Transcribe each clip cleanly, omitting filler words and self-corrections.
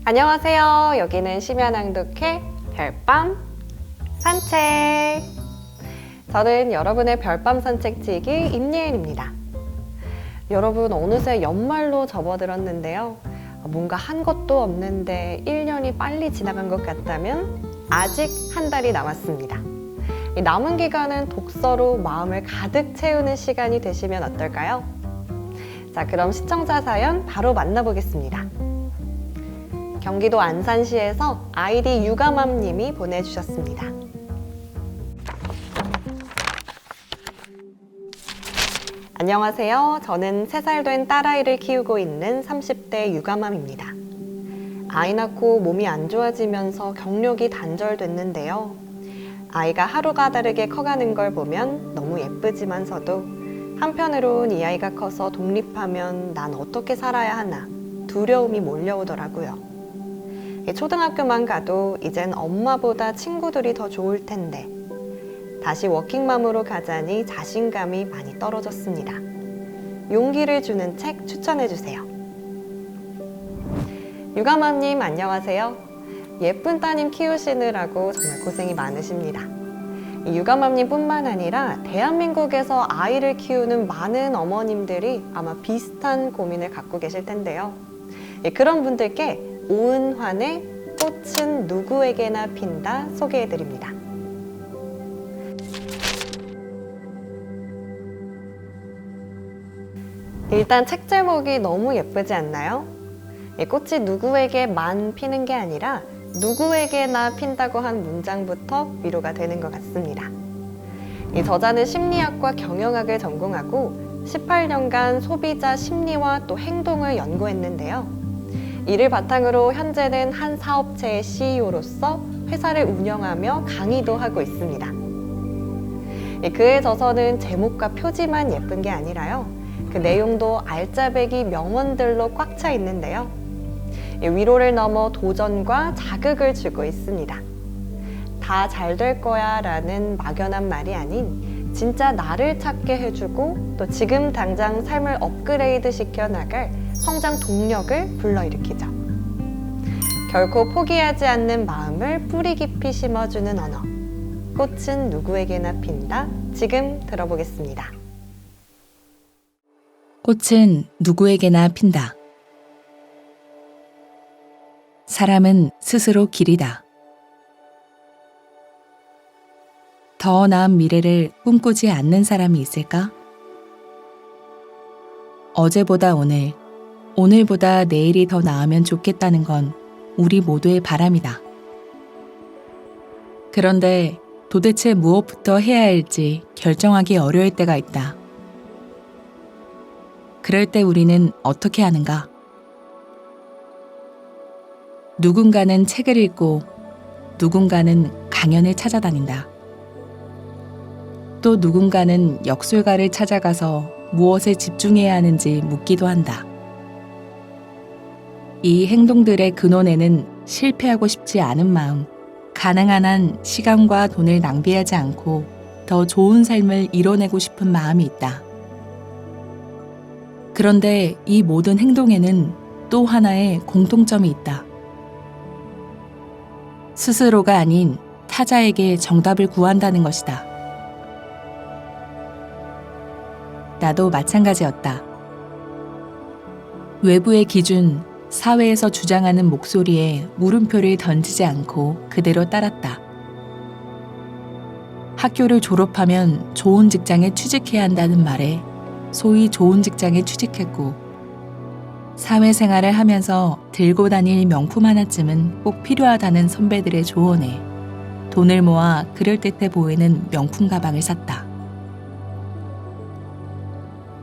안녕하세요. 여기는 심야낭독회 별밤 산책. 저는 여러분의 별밤 산책지기 임예은입니다. 여러분, 어느새 연말로 접어들었는데요. 뭔가 한 것도 없는데 1년이 빨리 지나간 것 같다면 아직 한 달이 남았습니다. 이 남은 기간은 독서로 마음을 가득 채우는 시간이 되시면 어떨까요? 자, 그럼 시청자 사연 바로 만나보겠습니다. 경기도 안산시에서 아이디 유가맘님이 보내주셨습니다. 안녕하세요. 저는 3살 된 딸아이를 키우고 있는 30대 유가맘입니다. 아이 낳고 몸이 안 좋아지면서 경력이 단절됐는데요. 아이가 하루가 다르게 커가는 걸 보면 너무 예쁘지만서도 한편으론 이 아이가 커서 독립하면 난 어떻게 살아야 하나 두려움이 몰려오더라고요. 초등학교만 가도 이젠 엄마보다 친구들이 더 좋을 텐데 다시 워킹맘으로 가자니 자신감이 많이 떨어졌습니다. 용기를 주는 책 추천해주세요. 유가맘님 안녕하세요. 예쁜 따님 키우시느라고 정말 고생이 많으십니다. 유가맘님 뿐만 아니라 대한민국에서 아이를 키우는 많은 어머님들이 아마 비슷한 고민을 갖고 계실 텐데요. 그런 분들께 오은환의 꽃은 누구에게나 핀다 소개해드립니다. 일단 책 제목이 너무 예쁘지 않나요? 꽃이 누구에게만 피는 게 아니라 누구에게나 핀다고 한 문장부터 위로가 되는 것 같습니다. 이 저자는 심리학과 경영학을 전공하고 18년간 소비자 심리와 또 행동을 연구했는데요. 이를 바탕으로 현재는 한 사업체의 CEO로서 회사를 운영하며 강의도 하고 있습니다. 그의 저서는 제목과 표지만 예쁜 게 아니라요. 그 내용도 알짜배기 명언들로 꽉 차 있는데요. 위로를 넘어 도전과 자극을 주고 있습니다. 다 잘 될 거야 라는 막연한 말이 아닌 진짜 나를 찾게 해주고 또 지금 당장 삶을 업그레이드 시켜 나갈 성장 동력을 불러일으키죠. 결코 포기하지 않는 마음을 뿌리 깊이 심어주는 언어. 꽃은 누구에게나 핀다. 지금 들어보겠습니다. 꽃은 누구에게나 핀다. 사람은 스스로 길이다. 더 나은 미래를 꿈꾸지 않는 사람이 있을까? 어제보다 오늘, 오늘보다 내일이 더 나으면 좋겠다는 건 우리 모두의 바람이다. 그런데 도대체 무엇부터 해야 할지 결정하기 어려울 때가 있다. 그럴 때 우리는 어떻게 하는가? 누군가는 책을 읽고 누군가는 강연을 찾아다닌다. 또 누군가는 역술가를 찾아가서 무엇에 집중해야 하는지 묻기도 한다. 이 행동들의 근원에는 실패하고 싶지 않은 마음, 가능한 한 시간과 돈을 낭비하지 않고 더 좋은 삶을 이뤄내고 싶은 마음이 있다. 그런데 이 모든 행동에는 또 하나의 공통점이 있다. 스스로가 아닌 타자에게 정답을 구한다는 것이다. 나도 마찬가지였다. 외부의 기준, 사회에서 주장하는 목소리에 물음표를 던지지 않고 그대로 따랐다. 학교를 졸업하면 좋은 직장에 취직해야 한다는 말에 소위 좋은 직장에 취직했고, 사회생활을 하면서 들고 다닐 명품 하나쯤은 꼭 필요하다는 선배들의 조언에 돈을 모아 그럴듯해 보이는 명품 가방을 샀다.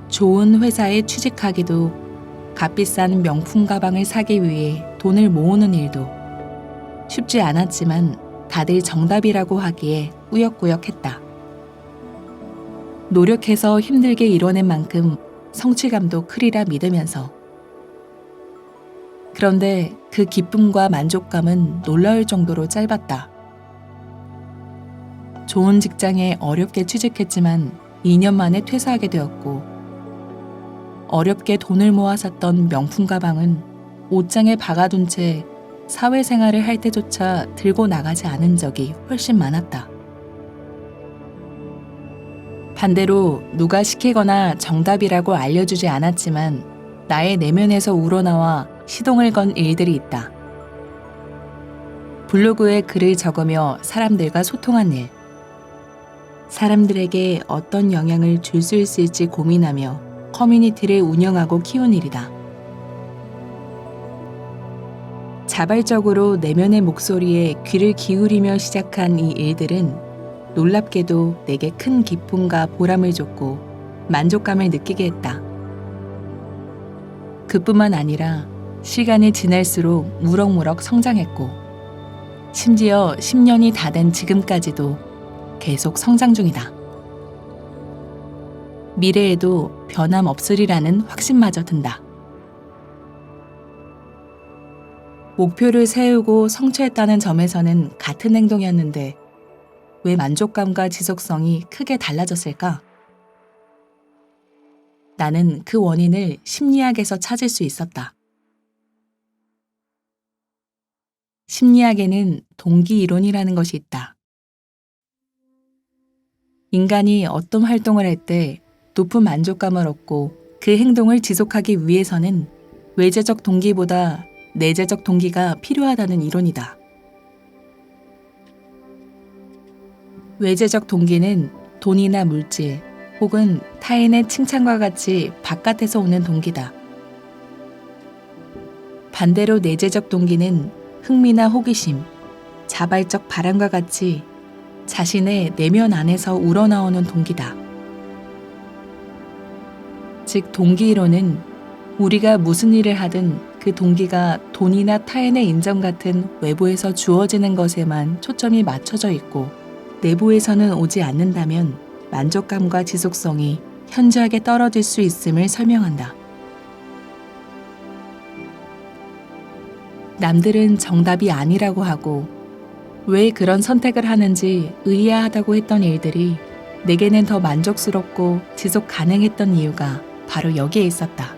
좋은 회사에 취직하기도 값비싼 명품 가방을 사기 위해 돈을 모으는 일도 쉽지 않았지만 다들 정답이라고 하기에 꾸역꾸역했다. 노력해서 힘들게 이뤄낸 만큼 성취감도 크리라 믿으면서. 그런데 그 기쁨과 만족감은 놀라울 정도로 짧았다. 좋은 직장에 어렵게 취직했지만 2년 만에 퇴사하게 되었고, 어렵게 돈을 모아 샀던 명품 가방은 옷장에 박아둔 채 사회생활을 할 때조차 들고 나가지 않은 적이 훨씬 많았다. 반대로 누가 시키거나 정답이라고 알려주지 않았지만 나의 내면에서 우러나와 시동을 건 일들이 있다. 블로그에 글을 적으며 사람들과 소통한 일. 사람들에게 어떤 영향을 줄 수 있을지 고민하며 커뮤니티를 운영하고 키운 일이다. 자발적으로 내면의 목소리에 귀를 기울이며 시작한 이 일들은 놀랍게도 내게 큰 기쁨과 보람을 줬고 만족감을 느끼게 했다. 그뿐만 아니라 시간이 지날수록 무럭무럭 성장했고 심지어 10년이 다 된 지금까지도 계속 성장 중이다. 미래에도 변함없으리라는 확신마저 든다. 목표를 세우고 성취했다는 점에서는 같은 행동이었는데 왜 만족감과 지속성이 크게 달라졌을까? 나는 그 원인을 심리학에서 찾을 수 있었다. 심리학에는 동기 이론이라는 것이 있다. 인간이 어떤 활동을 할 때 높은 만족감을 얻고 그 행동을 지속하기 위해서는 외재적 동기보다 내재적 동기가 필요하다는 이론이다. 외재적 동기는 돈이나 물질 혹은 타인의 칭찬과 같이 바깥에서 오는 동기다. 반대로 내재적 동기는 흥미나 호기심, 자발적 바람과 같이 자신의 내면 안에서 우러나오는 동기다. 즉 동기이론은 우리가 무슨 일을 하든 그 동기가 돈이나 타인의 인정 같은 외부에서 주어지는 것에만 초점이 맞춰져 있고 내부에서는 오지 않는다면 만족감과 지속성이 현저하게 떨어질 수 있음을 설명한다. 남들은 정답이 아니라고 하고 왜 그런 선택을 하는지 의아하다고 했던 일들이 내게는 더 만족스럽고 지속 가능했던 이유가 바로 여기에 있었다.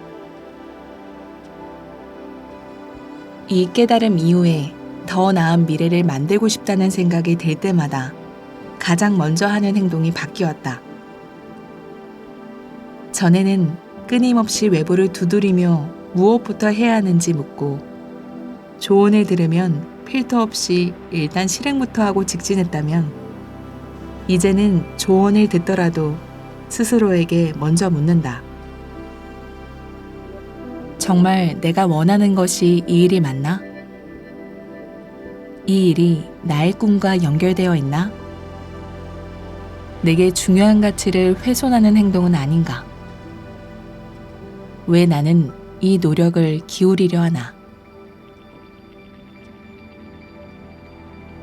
이 깨달음 이후에 더 나은 미래를 만들고 싶다는 생각이 들 때마다 가장 먼저 하는 행동이 바뀌었다. 전에는 끊임없이 외부를 두드리며 무엇부터 해야 하는지 묻고 조언을 들으면 필터 없이 일단 실행부터 하고 직진했다면 이제는 조언을 듣더라도 스스로에게 먼저 묻는다. 정말 내가 원하는 것이 이 일이 맞나? 이 일이 나의 꿈과 연결되어 있나? 내게 중요한 가치를 훼손하는 행동은 아닌가? 왜 나는 이 노력을 기울이려 하나?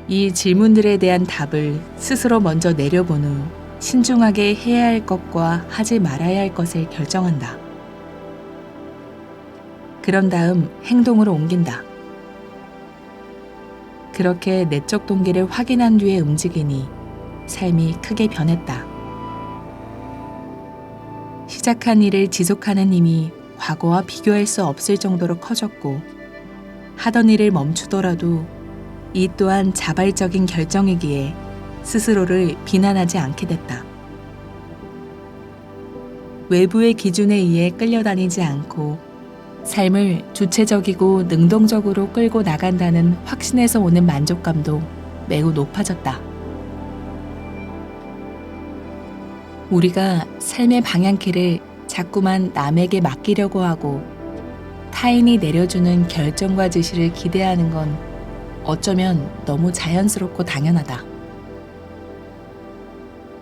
이 질문들에 대한 답을 스스로 먼저 내려본 후 신중하게 해야 할 것과 하지 말아야 할 것을 결정한다. 그런 다음 행동으로 옮긴다. 그렇게 내적 동기를 확인한 뒤에 움직이니 삶이 크게 변했다. 시작한 일을 지속하는 힘이 과거와 비교할 수 없을 정도로 커졌고 하던 일을 멈추더라도 이 또한 자발적인 결정이기에 스스로를 비난하지 않게 됐다. 외부의 기준에 의해 끌려다니지 않고 삶을 주체적이고 능동적으로 끌고 나간다는 확신에서 오는 만족감도 매우 높아졌다. 우리가 삶의 방향키를 자꾸만 남에게 맡기려고 하고 타인이 내려주는 결정과 지시를 기대하는 건 어쩌면 너무 자연스럽고 당연하다.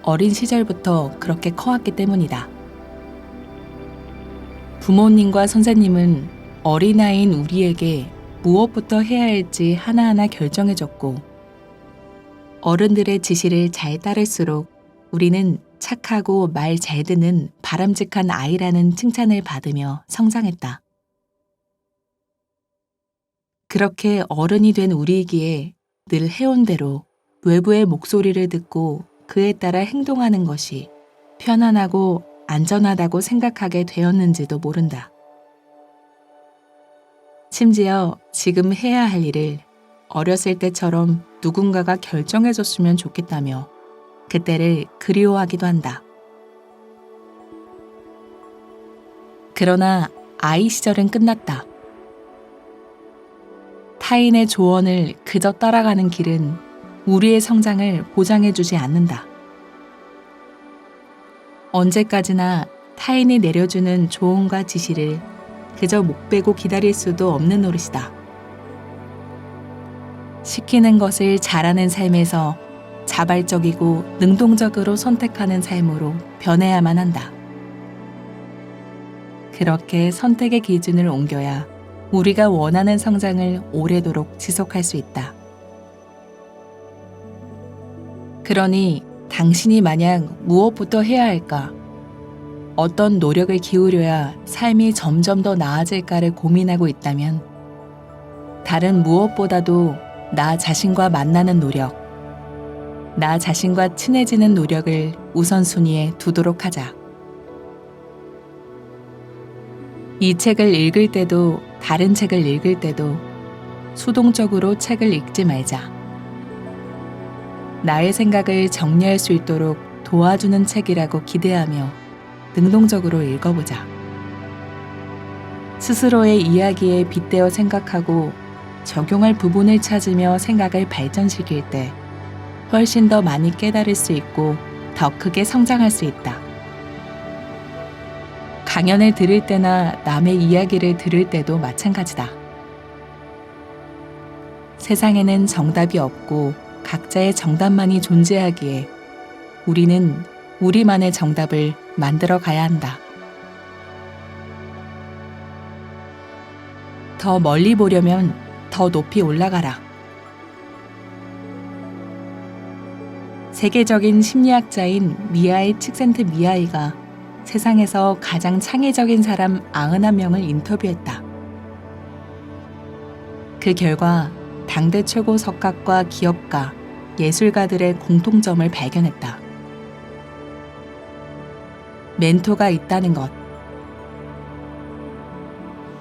어린 시절부터 그렇게 커왔기 때문이다. 부모님과 선생님은 어린아이인 우리에게 무엇부터 해야 할지 하나하나 결정해줬고 어른들의 지시를 잘 따를수록 우리는 착하고 말 잘 듣는 바람직한 아이라는 칭찬을 받으며 성장했다. 그렇게 어른이 된 우리이기에 늘 해온 대로 외부의 목소리를 듣고 그에 따라 행동하는 것이 편안하고 안전하다고 생각하게 되었는지도 모른다. 심지어 지금 해야 할 일을 어렸을 때처럼 누군가가 결정해줬으면 좋겠다며 그때를 그리워하기도 한다. 그러나 아이 시절은 끝났다. 타인의 조언을 그저 따라가는 길은 우리의 성장을 보장해주지 않는다. 언제까지나 타인이 내려주는 조언과 지시를 그저 목 베고 기다릴 수도 없는 노릇이다. 시키는 것을 잘하는 삶에서 자발적이고 능동적으로 선택하는 삶으로 변해야만 한다. 그렇게 선택의 기준을 옮겨야 우리가 원하는 성장을 오래도록 지속할 수 있다. 그러니 당신이 만약 무엇부터 해야 할까? 어떤 노력을 기울여야 삶이 점점 더 나아질까를 고민하고 있다면 다른 무엇보다도 나 자신과 만나는 노력, 나 자신과 친해지는 노력을 우선순위에 두도록 하자. 이 책을 읽을 때도 다른 책을 읽을 때도 수동적으로 책을 읽지 말자. 나의 생각을 정리할 수 있도록 도와주는 책이라고 기대하며 능동적으로 읽어보자. 스스로의 이야기에 빗대어 생각하고 적용할 부분을 찾으며 생각을 발전시킬 때 훨씬 더 많이 깨달을 수 있고 더 크게 성장할 수 있다. 강연을 들을 때나 남의 이야기를 들을 때도 마찬가지다. 세상에는 정답이 없고 각자의 정답만이 존재하기에 우리는 우리만의 정답을 만들어 가야 한다. 더 멀리 보려면 더 높이 올라가라. 세계적인 심리학자인 미하일 칙센트미하이가 세상에서 가장 창의적인 사람 91명을 인터뷰했다. 그 결과 당대 최고 석학과 기업가, 예술가들의 공통점을 발견했다. 멘토가 있다는 것.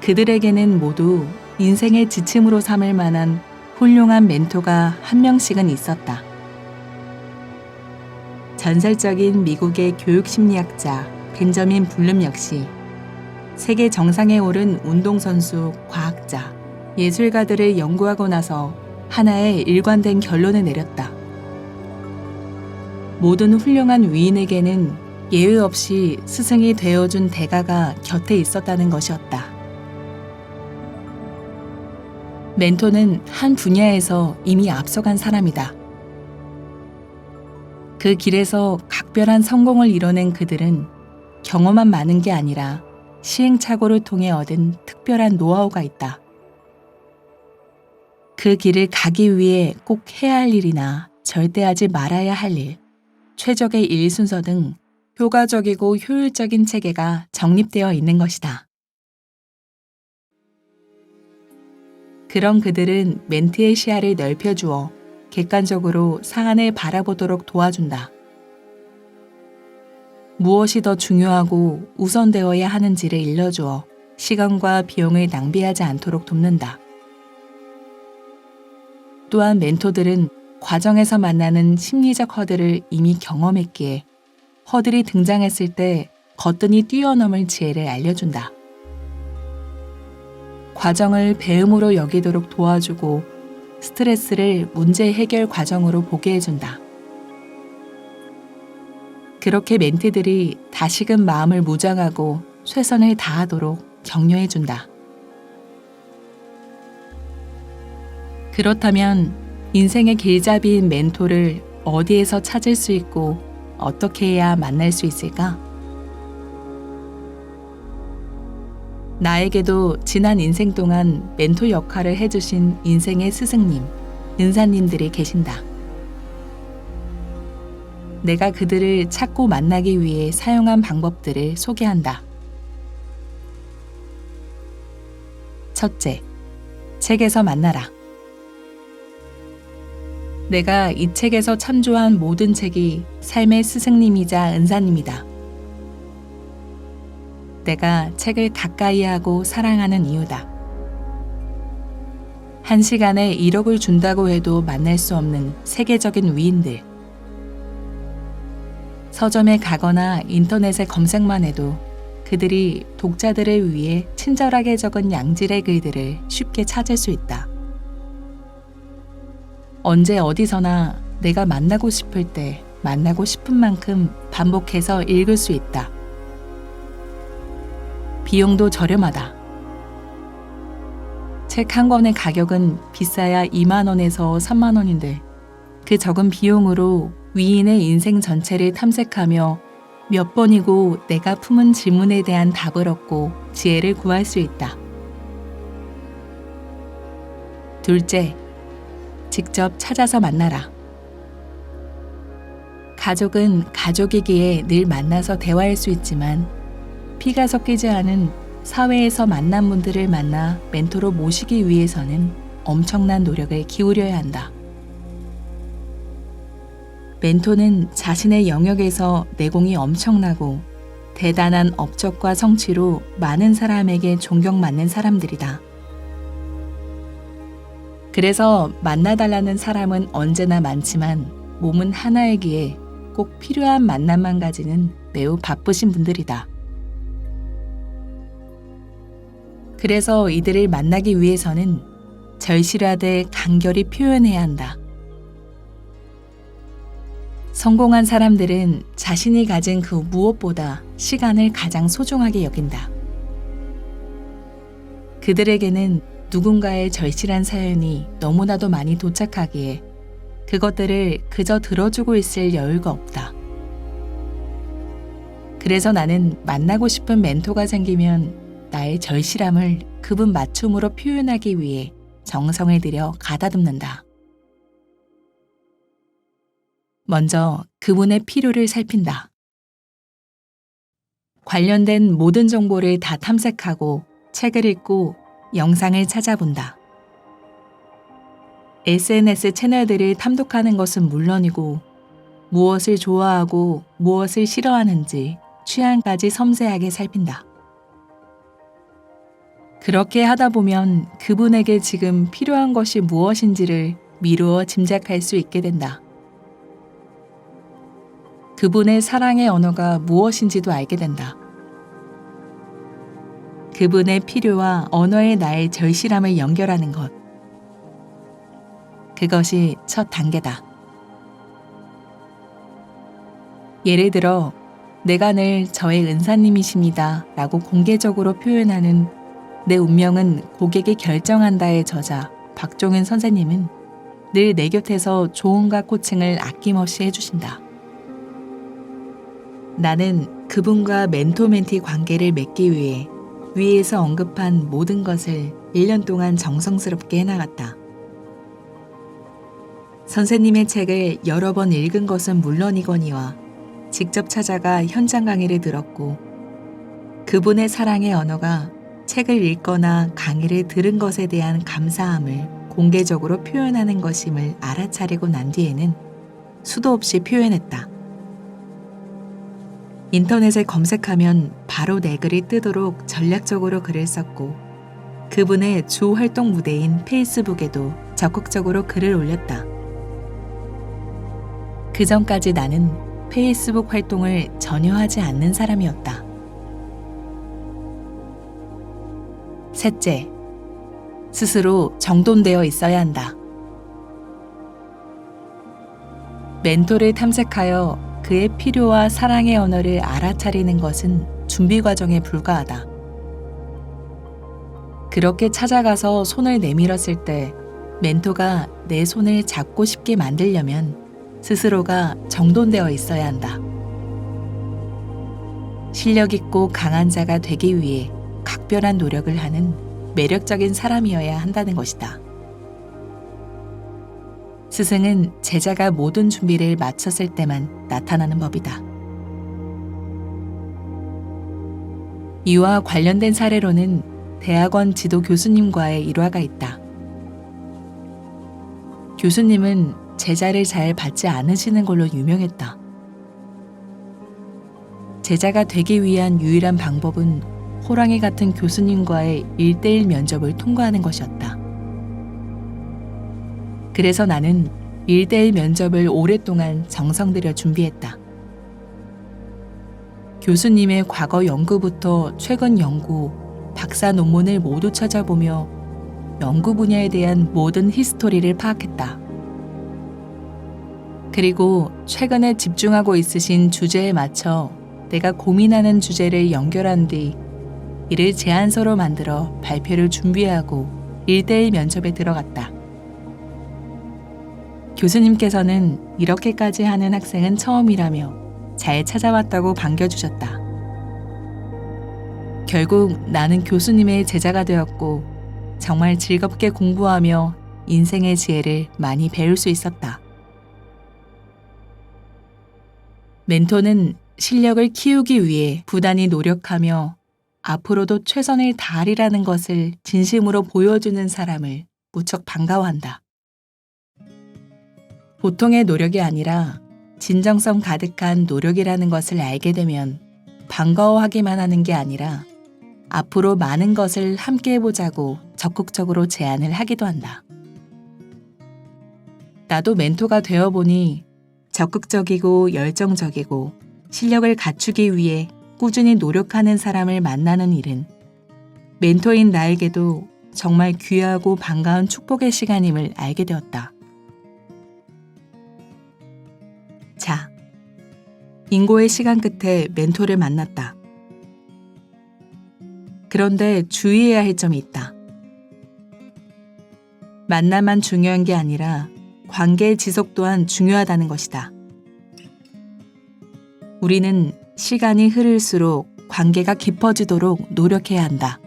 그들에게는 모두 인생의 지침으로 삼을 만한 훌륭한 멘토가 한 명씩은 있었다. 전설적인 미국의 교육심리학자 벤저민 블룸 역시 세계 정상에 오른 운동선수, 과학자, 예술가들을 연구하고 나서 하나의 일관된 결론을 내렸다. 모든 훌륭한 위인에게는 예외 없이 스승이 되어준 대가가 곁에 있었다는 것이었다. 멘토는 한 분야에서 이미 앞서간 사람이다. 그 길에서 각별한 성공을 이뤄낸 그들은 경험만 많은 게 아니라 시행착오를 통해 얻은 특별한 노하우가 있다. 그 길을 가기 위해 꼭 해야 할 일이나 절대 하지 말아야 할 일, 최적의 일 순서 등 효과적이고 효율적인 체계가 정립되어 있는 것이다. 그런 그들은 멘티의 시야를 넓혀주어 객관적으로 사안을 바라보도록 도와준다. 무엇이 더 중요하고 우선되어야 하는지를 일러주어 시간과 비용을 낭비하지 않도록 돕는다. 또한 멘토들은 과정에서 만나는 심리적 허들을 이미 경험했기에 허들이 등장했을 때 거뜬히 뛰어넘을 지혜를 알려준다. 과정을 배움으로 여기도록 도와주고 스트레스를 문제 해결 과정으로 보게 해준다. 그렇게 멘티들이 다시금 마음을 무장하고 최선을 다하도록 격려해준다. 그렇다면 인생의 길잡이인 멘토를 어디에서 찾을 수 있고 어떻게 해야 만날 수 있을까? 나에게도 지난 인생 동안 멘토 역할을 해주신 인생의 스승님, 은사님들이 계신다. 내가 그들을 찾고 만나기 위해 사용한 방법들을 소개한다. 첫째, 책에서 만나라. 내가 이 책에서 참조한 모든 책이 삶의 스승님이자 은사님이다. 내가 책을 가까이 하고 사랑하는 이유다. 1시간에 1억을 준다고 해도 만날 수 없는 세계적인 위인들. 서점에 가거나 인터넷에 검색만 해도 그들이 독자들을 위해 친절하게 적은 양질의 글들을 쉽게 찾을 수 있다. 언제 어디서나 내가 만나고 싶을 때 만나고 싶은 만큼 반복해서 읽을 수 있다. 비용도 저렴하다. 책 한 권의 가격은 비싸야 2만 원에서 3만 원인데 그 적은 비용으로 위인의 인생 전체를 탐색하며 몇 번이고 내가 품은 질문에 대한 답을 얻고 지혜를 구할 수 있다. 둘째, 직접 찾아서 만나라. 가족은 가족이기에 늘 만나서 대화할 수 있지만 피가 섞이지 않은 사회에서 만난 분들을 만나 멘토로 모시기 위해서는 엄청난 노력을 기울여야 한다. 멘토는 자신의 영역에서 내공이 엄청나고 대단한 업적과 성취로 많은 사람에게 존경받는 사람들이다. 그래서 만나달라는 사람은 언제나 많지만 몸은 하나이기에 꼭 필요한 만남만 가지는 매우 바쁘신 분들이다. 그래서 이들을 만나기 위해서는 절실하되 간결히 표현해야 한다. 성공한 사람들은 자신이 가진 그 무엇보다 시간을 가장 소중하게 여긴다. 그들에게는 누군가의 절실한 사연이 너무나도 많이 도착하기에 그것들을 그저 들어주고 있을 여유가 없다. 그래서 나는 만나고 싶은 멘토가 생기면 나의 절실함을 그분 맞춤으로 표현하기 위해 정성을 들여 가다듬는다. 먼저 그분의 필요를 살핀다. 관련된 모든 정보를 다 탐색하고 책을 읽고 영상을 찾아본다. SNS 채널들을 탐독하는 것은 물론이고 무엇을 좋아하고 무엇을 싫어하는지 취향까지 섬세하게 살핀다. 그렇게 하다 보면 그분에게 지금 필요한 것이 무엇인지를 미루어 짐작할 수 있게 된다. 그분의 사랑의 언어가 무엇인지도 알게 된다. 그분의 필요와 언어의 나의 절실함을 연결하는 것. 그것이 첫 단계다. 예를 들어, 내가 늘 저의 은사님이십니다 라고 공개적으로 표현하는 내 운명은 고객이 결정한다의 저자 박종윤 선생님은 늘 내 곁에서 조언과 코칭을 아낌없이 해주신다. 나는 그분과 멘토-멘티 관계를 맺기 위해 위에서 언급한 모든 것을 1년 동안 정성스럽게 해나갔다. 선생님의 책을 여러 번 읽은 것은 물론이거니와 직접 찾아가 현장 강의를 들었고 그분의 사랑의 언어가 책을 읽거나 강의를 들은 것에 대한 감사함을 공개적으로 표현하는 것임을 알아차리고 난 뒤에는 수도 없이 표현했다. 인터넷에 검색하면 바로 내 글이 뜨도록 전략적으로 글을 썼고 그분의 주 활동 무대인 페이스북에도 적극적으로 글을 올렸다. 그 전까지 나는 페이스북 활동을 전혀 하지 않는 사람이었다. 셋째, 스스로 정돈되어 있어야 한다. 멘토를 탐색하여 그의 필요와 사랑의 언어를 알아차리는 것은 준비 과정에 불과하다. 그렇게 찾아가서 손을 내밀었을 때 멘토가 내 손을 잡고 싶게 만들려면 스스로가 정돈되어 있어야 한다. 실력 있고 강한 자가 되기 위해 각별한 노력을 하는 매력적인 사람이어야 한다는 것이다. 스승은 제자가 모든 준비를 마쳤을 때만 나타나는 법이다. 이와 관련된 사례로는 대학원 지도 교수님과의 일화가 있다. 교수님은 제자를 잘 받지 않으시는 걸로 유명했다. 제자가 되기 위한 유일한 방법은 호랑이 같은 교수님과의 1:1 면접을 통과하는 것이었다. 그래서 나는 1대1 면접을 오랫동안 정성 들여 준비했다. 교수님의 과거 연구부터 최근 연구, 박사 논문을 모두 찾아보며 연구 분야에 대한 모든 히스토리를 파악했다. 그리고 최근에 집중하고 있으신 주제에 맞춰 내가 고민하는 주제를 연결한 뒤 이를 제안서로 만들어 발표를 준비하고 1대1 면접에 들어갔다. 교수님께서는 이렇게까지 하는 학생은 처음이라며 잘 찾아왔다고 반겨주셨다. 결국 나는 교수님의 제자가 되었고 정말 즐겁게 공부하며 인생의 지혜를 많이 배울 수 있었다. 멘토는 실력을 키우기 위해 부단히 노력하며 앞으로도 최선을 다하리라는 것을 진심으로 보여주는 사람을 무척 반가워한다. 보통의 노력이 아니라 진정성 가득한 노력이라는 것을 알게 되면 반가워하기만 하는 게 아니라 앞으로 많은 것을 함께 해보자고 적극적으로 제안을 하기도 한다. 나도 멘토가 되어보니 적극적이고 열정적이고 실력을 갖추기 위해 꾸준히 노력하는 사람을 만나는 일은 멘토인 나에게도 정말 귀하고 반가운 축복의 시간임을 알게 되었다. 자, 인고의 시간 끝에 멘토를 만났다. 그런데 주의해야 할 점이 있다. 만남만 중요한 게 아니라 관계의 지속 또한 중요하다는 것이다. 우리는 시간이 흐를수록 관계가 깊어지도록 노력해야 한다.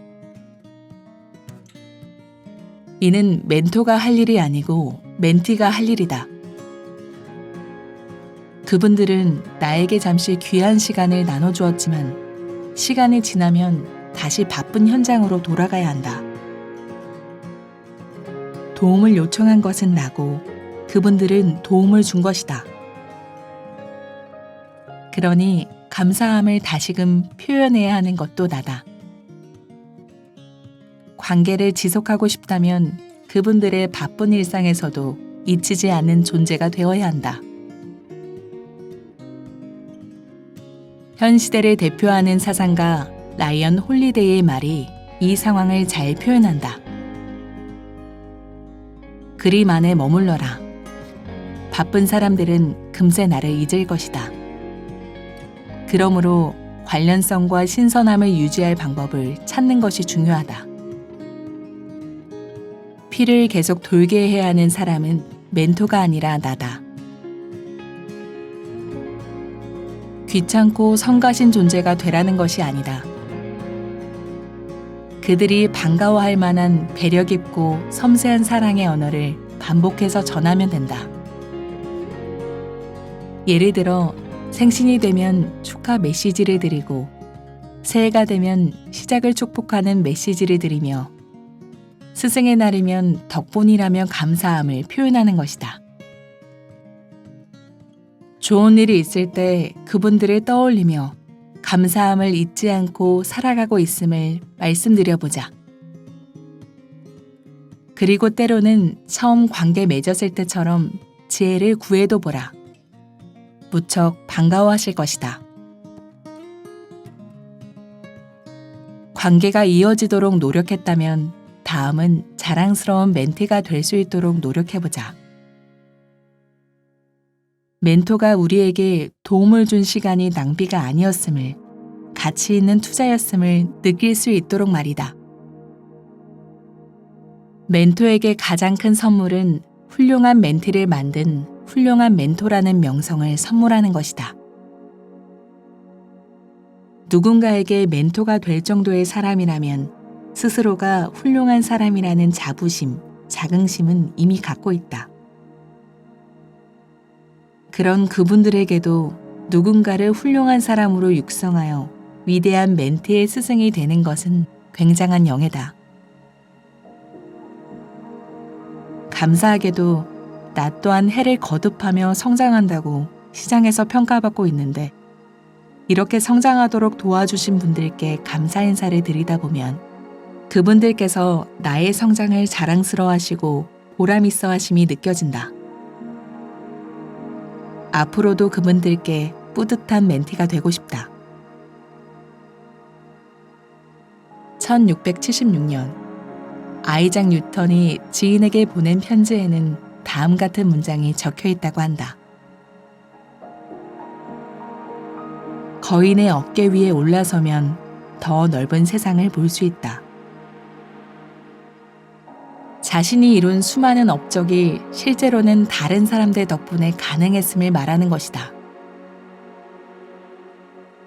이는 멘토가 할 일이 아니고 멘티가 할 일이다. 그분들은 나에게 잠시 귀한 시간을 나눠주었지만 시간이 지나면 다시 바쁜 현장으로 돌아가야 한다. 도움을 요청한 것은 나고 그분들은 도움을 준 것이다. 그러니 감사함을 다시금 표현해야 하는 것도 나다. 관계를 지속하고 싶다면 그분들의 바쁜 일상에서도 잊히지 않는 존재가 되어야 한다. 현 시대를 대표하는 사상가 라이언 홀리데이의 말이 이 상황을 잘 표현한다. 그림 안에 머물러라. 바쁜 사람들은 금세 나를 잊을 것이다. 그러므로 관련성과 신선함을 유지할 방법을 찾는 것이 중요하다. 피를 계속 돌게 해야 하는 사람은 멘토가 아니라 나다. 귀찮고 성가신 존재가 되라는 것이 아니다. 그들이 반가워할 만한 배려 깊고 섬세한 사랑의 언어를 반복해서 전하면 된다. 예를 들어 생신이 되면 축하 메시지를 드리고 새해가 되면 시작을 축복하는 메시지를 드리며 스승의 날이면 덕분이라며 감사함을 표현하는 것이다. 좋은 일이 있을 때 그분들을 떠올리며 감사함을 잊지 않고 살아가고 있음을 말씀드려보자. 그리고 때로는 처음 관계 맺었을 때처럼 지혜를 구해도 보라. 무척 반가워하실 것이다. 관계가 이어지도록 노력했다면 다음은 자랑스러운 멘티가 될 수 있도록 노력해보자. 멘토가 우리에게 도움을 준 시간이 낭비가 아니었음을, 가치 있는 투자였음을 느낄 수 있도록 말이다. 멘토에게 가장 큰 선물은 훌륭한 멘티를 만든 훌륭한 멘토라는 명성을 선물하는 것이다. 누군가에게 멘토가 될 정도의 사람이라면 스스로가 훌륭한 사람이라는 자부심, 자긍심은 이미 갖고 있다. 그런 그분들에게도 누군가를 훌륭한 사람으로 육성하여 위대한 멘티의 스승이 되는 것은 굉장한 영예다. 감사하게도 나 또한 해를 거듭하며 성장한다고 시장에서 평가받고 있는데 이렇게 성장하도록 도와주신 분들께 감사 인사를 드리다 보면 그분들께서 나의 성장을 자랑스러워하시고 보람있어 하심이 느껴진다. 앞으로도 그분들께 뿌듯한 멘티가 되고 싶다. 1676년 아이작 뉴턴이 지인에게 보낸 편지에는 다음 같은 문장이 적혀 있다고 한다. 거인의 어깨 위에 올라서면 더 넓은 세상을 볼 수 있다. 자신이 이룬 수많은 업적이 실제로는 다른 사람들 덕분에 가능했음을 말하는 것이다.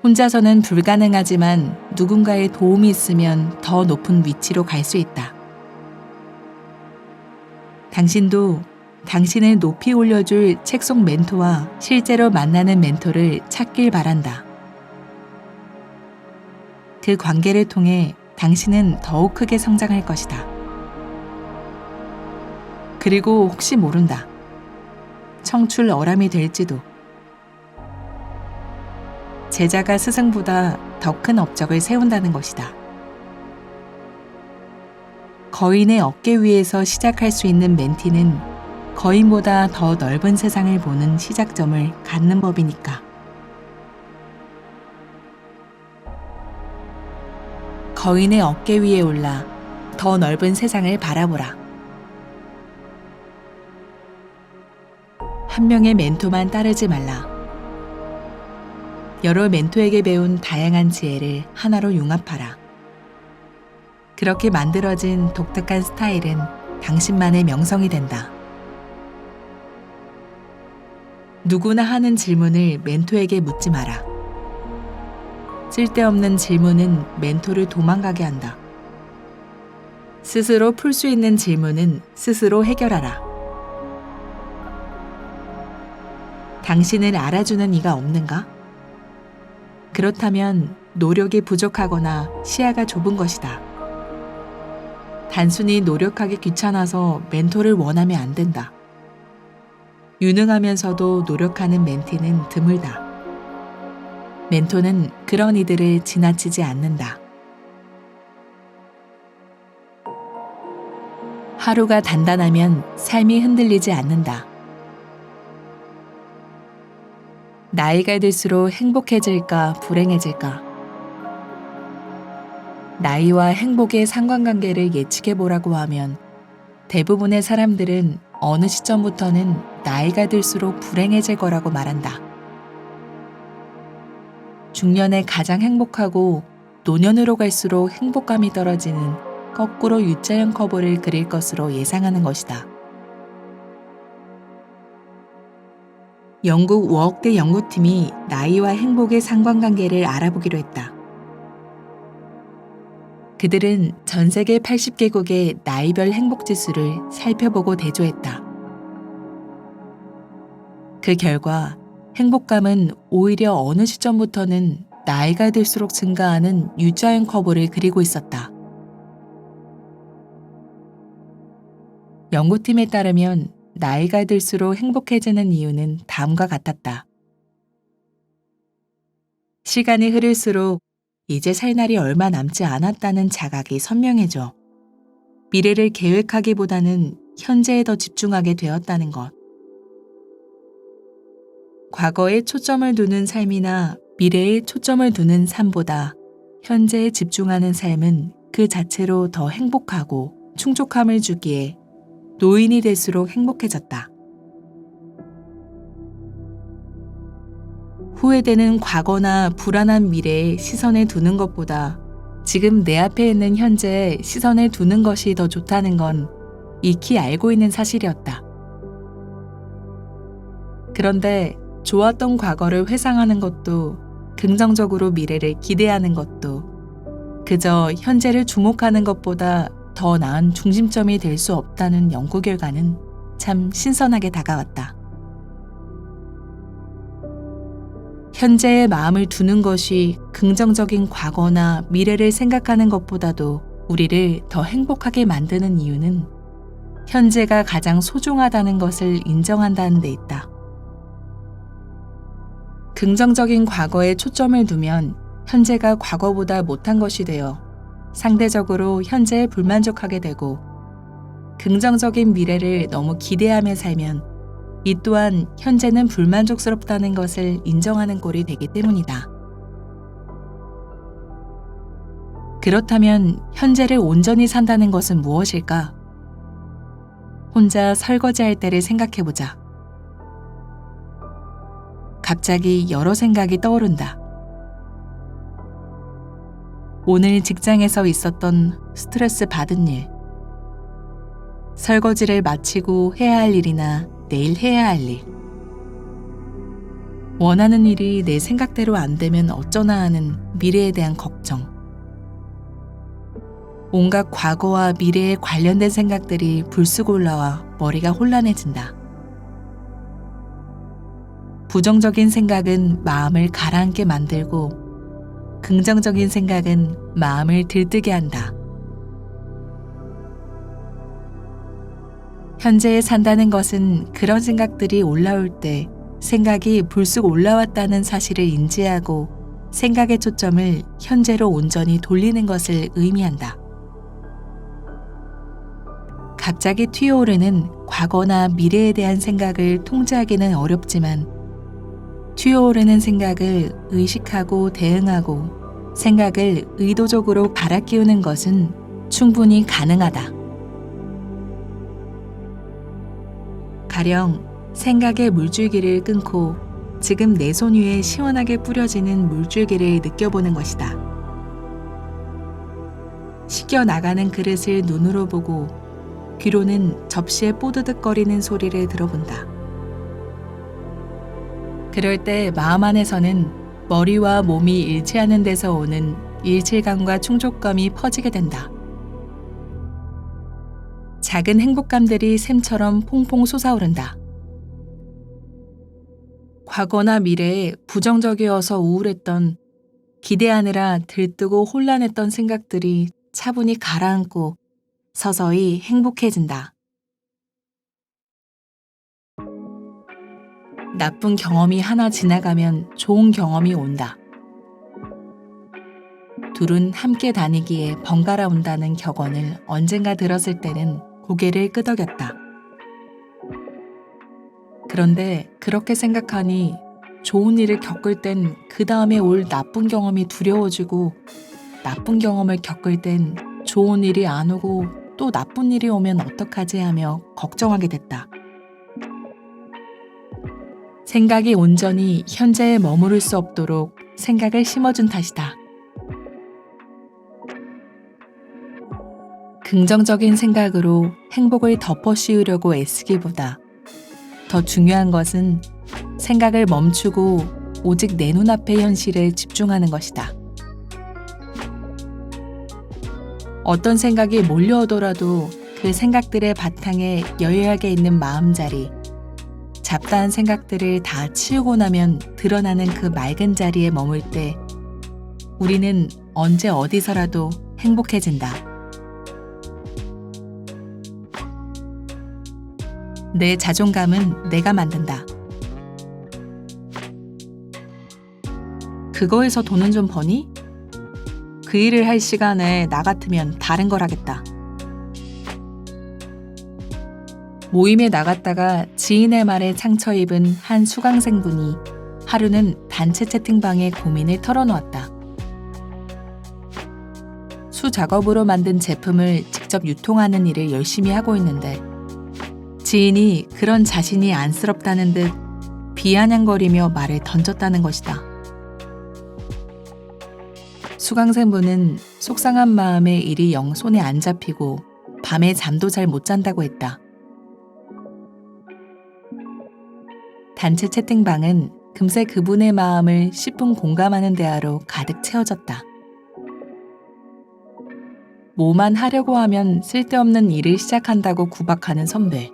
혼자서는 불가능하지만 누군가의 도움이 있으면 더 높은 위치로 갈 수 있다. 당신도 당신을 높이 올려줄 책 속 멘토와 실제로 만나는 멘토를 찾길 바란다. 그 관계를 통해 당신은 더욱 크게 성장할 것이다. 그리고 혹시 모른다. 청출 어람이 될지도. 제자가 스승보다 더 큰 업적을 세운다는 것이다. 거인의 어깨 위에서 시작할 수 있는 멘티는 거인보다 더 넓은 세상을 보는 시작점을 갖는 법이니까. 거인의 어깨 위에 올라 더 넓은 세상을 바라보라. 한 명의 멘토만 따르지 말라. 여러 멘토에게 배운 다양한 지혜를 하나로 융합하라. 그렇게 만들어진 독특한 스타일은 당신만의 명성이 된다. 누구나 하는 질문을 멘토에게 묻지 마라. 쓸데없는 질문은 멘토를 도망가게 한다. 스스로 풀 수 있는 질문은 스스로 해결하라. 당신을 알아주는 이가 없는가? 그렇다면 노력이 부족하거나 시야가 좁은 것이다. 단순히 노력하기 귀찮아서 멘토를 원하면 안 된다. 유능하면서도 노력하는 멘티는 드물다. 멘토는 그런 이들을 지나치지 않는다. 하루가 단단하면 삶이 흔들리지 않는다. 나이가 들수록 행복해질까 불행해질까? 나이와 행복의 상관관계를 예측해보라고 하면 대부분의 사람들은 어느 시점부터는 나이가 들수록 불행해질 거라고 말한다. 중년에 가장 행복하고 노년으로 갈수록 행복감이 떨어지는 거꾸로 U자형 커브를 그릴 것으로 예상하는 것이다. 영국 워크대 연구팀이 나이와 행복의 상관관계를 알아보기로 했다. 그들은 전 세계 80개국의 나이별 행복지수를 살펴보고 대조했다. 그 결과 행복감은 오히려 어느 시점부터는 나이가 들수록 증가하는 U자형 커브를 그리고 있었다. 연구팀에 따르면 나이가 들수록 행복해지는 이유는 다음과 같았다. 시간이 흐를수록 이제 살 날이 얼마 남지 않았다는 자각이 선명해져 미래를 계획하기보다는 현재에 더 집중하게 되었다는 것. 과거에 초점을 두는 삶이나 미래에 초점을 두는 삶보다 현재에 집중하는 삶은 그 자체로 더 행복하고 충족함을 주기에 노인이 될수록 행복해졌다. 후회되는 과거나 불안한 미래에 시선을 두는 것보다 지금 내 앞에 있는 현재에 시선을 두는 것이 더 좋다는 건 익히 알고 있는 사실이었다. 그런데 좋았던 과거를 회상하는 것도 긍정적으로 미래를 기대하는 것도 그저 현재를 주목하는 것보다 더 나은 중심점이 될 수 없다는 연구 결과는 참 신선하게 다가왔다. 현재에 마음을 두는 것이 긍정적인 과거나 미래를 생각하는 것보다도 우리를 더 행복하게 만드는 이유는 현재가 가장 소중하다는 것을 인정한다는 데 있다. 긍정적인 과거에 초점을 두면 현재가 과거보다 못한 것이 되어 상대적으로 현재에 불만족하게 되고 긍정적인 미래를 너무 기대하며 살면 이 또한 현재는 불만족스럽다는 것을 인정하는 꼴이 되기 때문이다. 그렇다면 현재를 온전히 산다는 것은 무엇일까? 혼자 설거지할 때를 생각해보자. 갑자기 여러 생각이 떠오른다. 오늘 직장에서 있었던 스트레스 받은 일, 설거지를 마치고 해야 할 일이나 내일 해야 할 일, 원하는 일이 내 생각대로 안 되면 어쩌나 하는 미래에 대한 걱정, 온갖 과거와 미래에 관련된 생각들이 불쑥 올라와 머리가 혼란해진다. 부정적인 생각은 마음을 가라앉게 만들고 긍정적인 생각은 마음을 들뜨게 한다. 현재에 산다는 것은 그런 생각들이 올라올 때 생각이 불쑥 올라왔다는 사실을 인지하고 생각의 초점을 현재로 온전히 돌리는 것을 의미한다. 갑자기 튀어오르는 과거나 미래에 대한 생각을 통제하기는 어렵지만 튀어오르는 생각을 의식하고 대응하고 생각을 의도적으로 갈아끼우는 것은 충분히 가능하다. 가령 생각의 물줄기를 끊고 지금 내 손 위에 시원하게 뿌려지는 물줄기를 느껴보는 것이다. 씻겨 나가는 그릇을 눈으로 보고 귀로는 접시에 뽀드득거리는 소리를 들어본다. 그럴 때 마음 안에서는 머리와 몸이 일치하는 데서 오는 일체감과 충족감이 퍼지게 된다. 작은 행복감들이 샘처럼 퐁퐁 솟아오른다. 과거나 미래에 부정적이어서 우울했던, 기대하느라 들뜨고 혼란했던 생각들이 차분히 가라앉고 서서히 행복해진다. 나쁜 경험이 하나 지나가면 좋은 경험이 온다. 둘은 함께 다니기에 번갈아 온다는 격언을 언젠가 들었을 때는 고개를 끄덕였다. 그런데 그렇게 생각하니 좋은 일을 겪을 땐 그 다음에 올 나쁜 경험이 두려워지고 나쁜 경험을 겪을 땐 좋은 일이 안 오고 또 나쁜 일이 오면 어떡하지 하며 걱정하게 됐다. 생각이 온전히 현재에 머무를 수 없도록 생각을 심어준 탓이다. 긍정적인 생각으로 행복을 덮어 씌우려고 애쓰기보다 더 중요한 것은 생각을 멈추고 오직 내 눈앞의 현실에 집중하는 것이다. 어떤 생각이 몰려오더라도 그 생각들의 바탕에 여유하게 있는 마음자리, 잡다한 생각들을 다 치우고 나면 드러나는 그 맑은 자리에 머물 때 우리는 언제 어디서라도 행복해진다. 내 자존감은 내가 만든다. 그거에서 돈은 좀 버니? 그 일을 할 시간에 나 같으면 다른 걸 하겠다. 모임에 나갔다가 지인의 말에 상처 입은 한 수강생분이 하루는 단체 채팅방에 고민을 털어놓았다. 수작업으로 만든 제품을 직접 유통하는 일을 열심히 하고 있는데 지인이 그런 자신이 안쓰럽다는 듯 비아냥거리며 말을 던졌다는 것이다. 수강생분은 속상한 마음에 일이 영 손에 안 잡히고 밤에 잠도 잘 못 잔다고 했다. 단체 채팅방은 금세 그분의 마음을 10분 공감하는 대화로 가득 채워졌다. 뭐만 하려고 하면 쓸데없는 일을 시작한다고 구박하는 선배.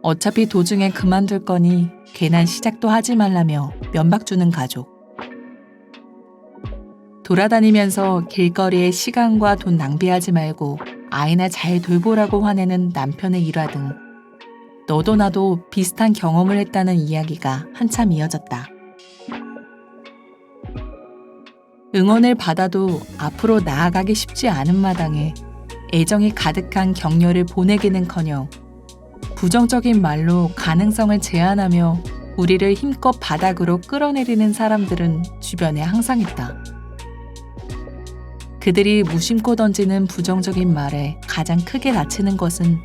어차피 도중에 그만둘 거니 괜한 시작도 하지 말라며 면박 주는 가족. 돌아다니면서 길거리에 시간과 돈 낭비하지 말고 아이나 잘 돌보라고 화내는 남편의 일화 등 너도 나도 비슷한 경험을 했다는 이야기가 한참 이어졌다. 응원을 받아도 앞으로 나아가기 쉽지 않은 마당에 애정이 가득한 격려를 보내기는커녕 부정적인 말로 가능성을 제한하며 우리를 힘껏 바닥으로 끌어내리는 사람들은 주변에 항상 있다. 그들이 무심코 던지는 부정적인 말에 가장 크게 다치는 것은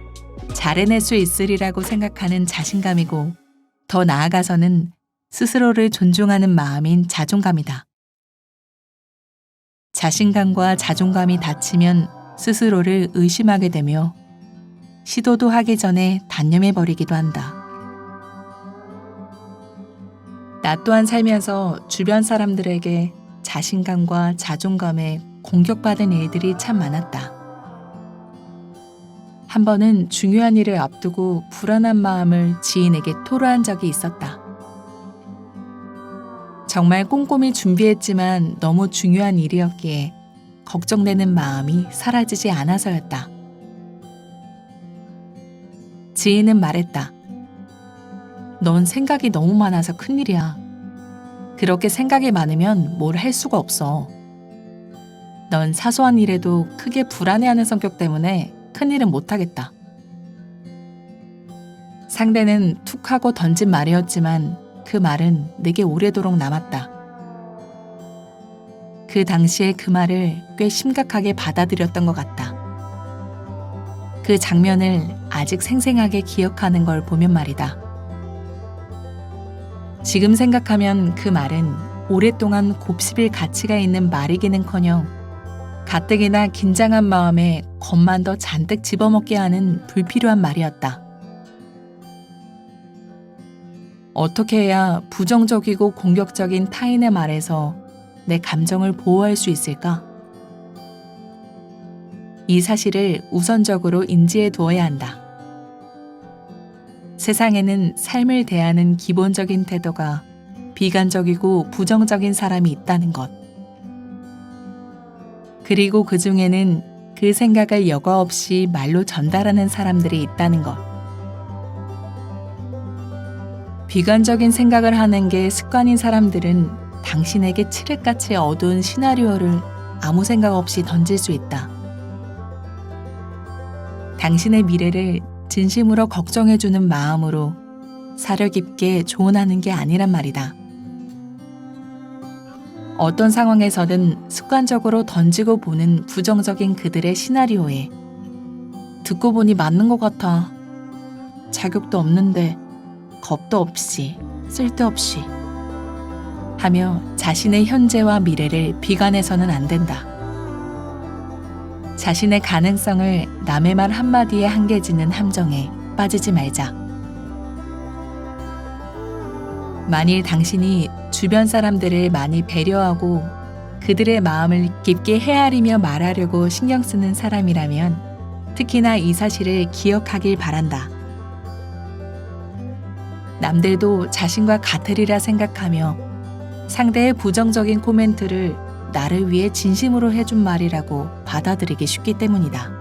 잘해낼 수 있으리라고 생각하는 자신감이고, 더 나아가서는 스스로를 존중하는 마음인 자존감이다. 자신감과 자존감이 다치면 스스로를 의심하게 되며 시도도 하기 전에 단념해버리기도 한다. 나 또한 살면서 주변 사람들에게 자신감과 자존감에 공격받은 일들이 참 많았다. 한 번은 중요한 일을 앞두고 불안한 마음을 지인에게 토로한 적이 있었다. 정말 꼼꼼히 준비했지만 너무 중요한 일이었기에 걱정되는 마음이 사라지지 않아서였다. 지인은 말했다. 넌 생각이 너무 많아서 큰일이야. 그렇게 생각이 많으면 뭘 할 수가 없어. 넌 사소한 일에도 크게 불안해하는 성격 때문에 큰일은 못하겠다. 상대는 툭 하고 던진 말이었지만 그 말은 내게 오래도록 남았다. 그 당시에 그 말을 꽤 심각하게 받아들였던 것 같다. 그 장면을 아직 생생하게 기억하는 걸 보면 말이다. 지금 생각하면 그 말은 오랫동안 곱씹을 가치가 있는 말이기는커녕 가뜩이나 긴장한 마음에 겁만 더 잔뜩 집어먹게 하는 불필요한 말이었다. 어떻게 해야 부정적이고 공격적인 타인의 말에서 내 감정을 보호할 수 있을까? 이 사실을 우선적으로 인지해 두어야 한다. 세상에는 삶을 대하는 기본적인 태도가 비관적이고 부정적인 사람이 있다는 것. 그리고 그 중에는 그 생각을 여과 없이 말로 전달하는 사람들이 있다는 것. 비관적인 생각을 하는 게 습관인 사람들은 당신에게 칠흑같이 어두운 시나리오를 아무 생각 없이 던질 수 있다. 당신의 미래를 진심으로 걱정해주는 마음으로 사려 깊게 조언하는 게 아니란 말이다. 어떤 상황에서든 습관적으로 던지고 보는 부정적인 그들의 시나리오에 듣고 보니 맞는 것 같아. 자격도 없는데 겁도 없이 쓸데없이 하며 자신의 현재와 미래를 비관해서는 안 된다. 자신의 가능성을 남의 말 한마디에 한계지는 함정에 빠지지 말자. 만일 당신이 주변 사람들을 많이 배려하고 그들의 마음을 깊게 헤아리며 말하려고 신경 쓰는 사람이라면 특히나 이 사실을 기억하길 바란다. 남들도 자신과 같으리라 생각하며 상대의 부정적인 코멘트를 나를 위해 진심으로 해준 말이라고 받아들이기 쉽기 때문이다.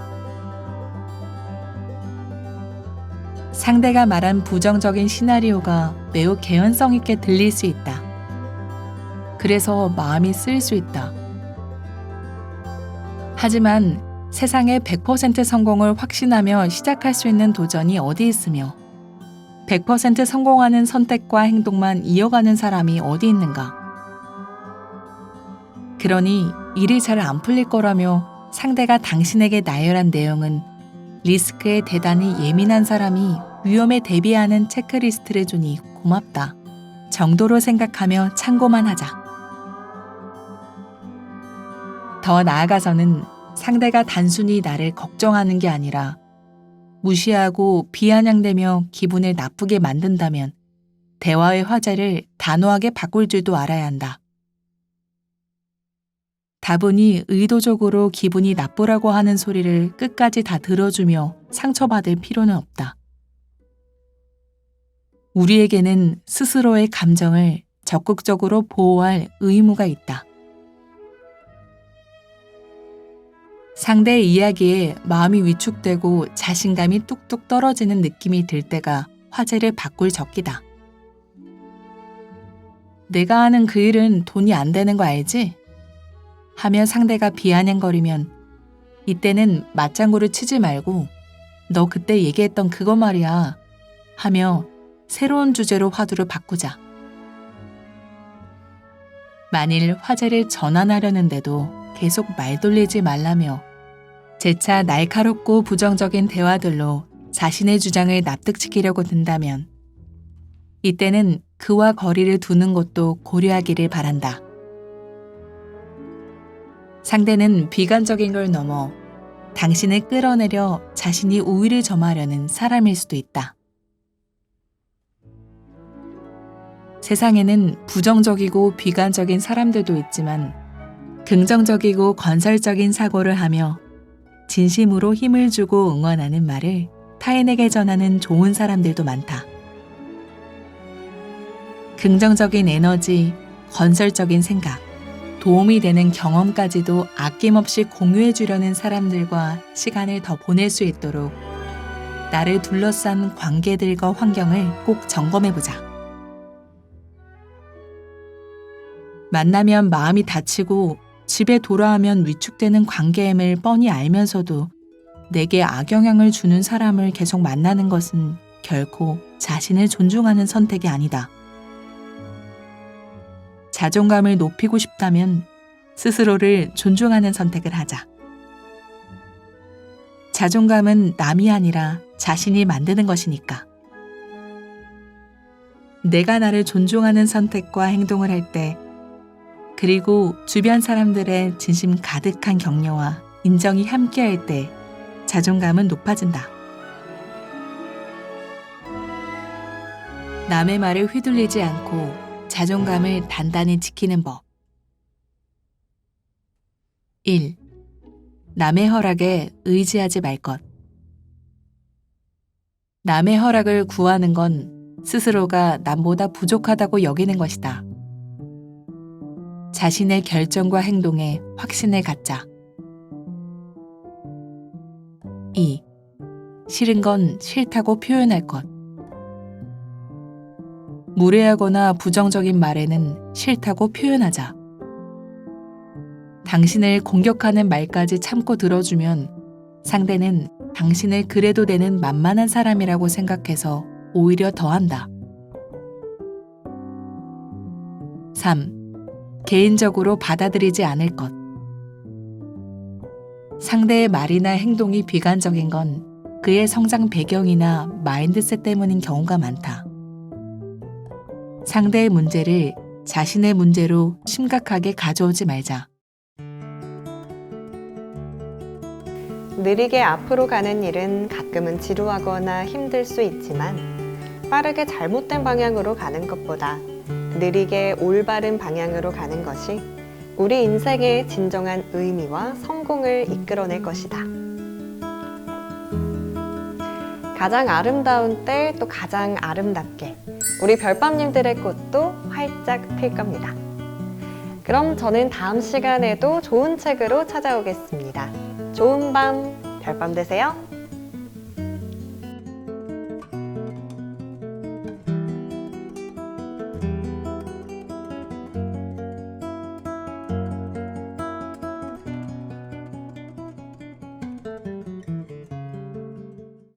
상대가 말한 부정적인 시나리오가 매우 개연성 있게 들릴 수 있다. 그래서 마음이 쓰일 수 있다. 하지만 세상에 100% 성공을 확신하며 시작할 수 있는 도전이 어디 있으며 100% 성공하는 선택과 행동만 이어가는 사람이 어디 있는가? 그러니 일이 잘 안 풀릴 거라며 상대가 당신에게 나열한 내용은 리스크에 대단히 예민한 사람이 위험에 대비하는 체크리스트를 주니 고맙다 정도로 생각하며 참고만 하자. 더 나아가서는 상대가 단순히 나를 걱정하는 게 아니라 무시하고 비아냥대며 기분을 나쁘게 만든다면 대화의 화제를 단호하게 바꿀 줄도 알아야 한다. 다분히 의도적으로 기분이 나쁘라고 하는 소리를 끝까지 다 들어주며 상처받을 필요는 없다. 우리에게는 스스로의 감정을 적극적으로 보호할 의무가 있다. 상대의 이야기에 마음이 위축되고 자신감이 뚝뚝 떨어지는 느낌이 들 때가 화제를 바꿀 적기다. 내가 하는 그 일은 돈이 안 되는 거 알지? 하며 상대가 비아냥거리면 이때는 맞장구를 치지 말고 너 그때 얘기했던 그거 말이야 하며 새로운 주제로 화두를 바꾸자. 만일 화제를 전환하려는데도 계속 말 돌리지 말라며 재차 날카롭고 부정적인 대화들로 자신의 주장을 납득시키려고 든다면 이때는 그와 거리를 두는 것도 고려하기를 바란다. 상대는 비관적인 걸 넘어 당신을 끌어내려 자신이 우위를 점하려는 사람일 수도 있다. 세상에는 부정적이고 비관적인 사람들도 있지만 긍정적이고 건설적인 사고를 하며 진심으로 힘을 주고 응원하는 말을 타인에게 전하는 좋은 사람들도 많다. 긍정적인 에너지, 건설적인 생각, 도움이 되는 경험까지도 아낌없이 공유해 주려는 사람들과 시간을 더 보낼 수 있도록 나를 둘러싼 관계들과 환경을 꼭 점검해 보자. 만나면 마음이 다치고 집에 돌아오면 위축되는 관계임을 뻔히 알면서도 내게 악영향을 주는 사람을 계속 만나는 것은 결코 자신을 존중하는 선택이 아니다. 자존감을 높이고 싶다면 스스로를 존중하는 선택을 하자. 자존감은 남이 아니라 자신이 만드는 것이니까. 내가 나를 존중하는 선택과 행동을 할 때, 그리고 주변 사람들의 진심 가득한 격려와 인정이 함께할 때 자존감은 높아진다. 남의 말에 휘둘리지 않고 자존감을 단단히 지키는 법. 1. 남의 허락에 의지하지 말 것. 남의 허락을 구하는 건 스스로가 남보다 부족하다고 여기는 것이다. 자신의 결정과 행동에 확신을 갖자. 2. 싫은 건 싫다고 표현할 것. 무례하거나 부정적인 말에는 싫다고 표현하자. 당신을 공격하는 말까지 참고 들어주면 상대는 당신을 그래도 되는 만만한 사람이라고 생각해서 오히려 더한다. 3. 개인적으로 받아들이지 않을 것. 상대의 말이나 행동이 비관적인 건 그의 성장 배경이나 마인드셋 때문인 경우가 많다. 상대의 문제를 자신의 문제로 심각하게 가져오지 말자. 느리게 앞으로 가는 일은 가끔은 지루하거나 힘들 수 있지만 빠르게 잘못된 방향으로 가는 것보다 느리게 올바른 방향으로 가는 것이 우리 인생의 진정한 의미와 성공을 이끌어낼 것이다. 가장 아름다운 때 또 가장 아름답게 우리 별밤님들의 꽃도 활짝 필 겁니다. 그럼 저는 다음 시간에도 좋은 책으로 찾아오겠습니다. 좋은 밤, 별밤 되세요.